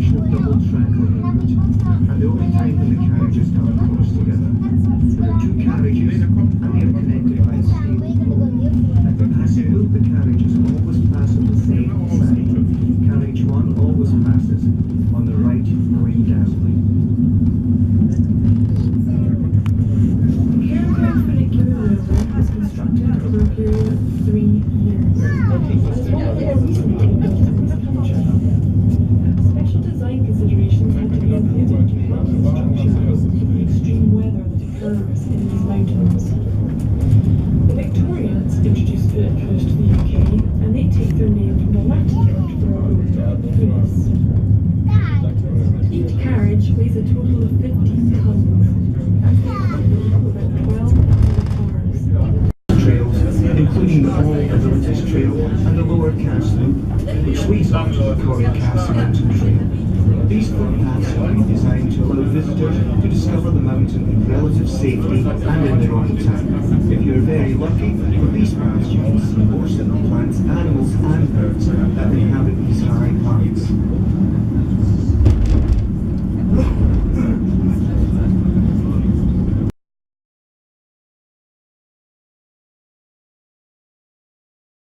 combination of double-track on the route, and the only time when the carriages come close together. There are two carriages, and they are connected by a steel pole. And as you move, the carriages always pass on the same side. Carriage 1 always passes on the right going down. Cairngorm Mountain Railway was constructed over a period of 3 years. As one of the more recently built in this country. Special design considerations had to be included to help the structure cope with the extreme weather that occurs in these mountains. The Victorians introduced bullet trains to the UK, and they take their name from the Latin word for a road, Venus. Each carriage weighs a total of 50 tons. That's the equivalent of about 12 cars. Trails, including the All Abilities Trail and the Lower Cass Loop, which leads up to the Corrie Cass Mountain Trail. These footpaths have been designed to allow visitors to discover the mountain in relative safety and in their own time. If you're very lucky, for these paths you can see more simple plants, animals and birds that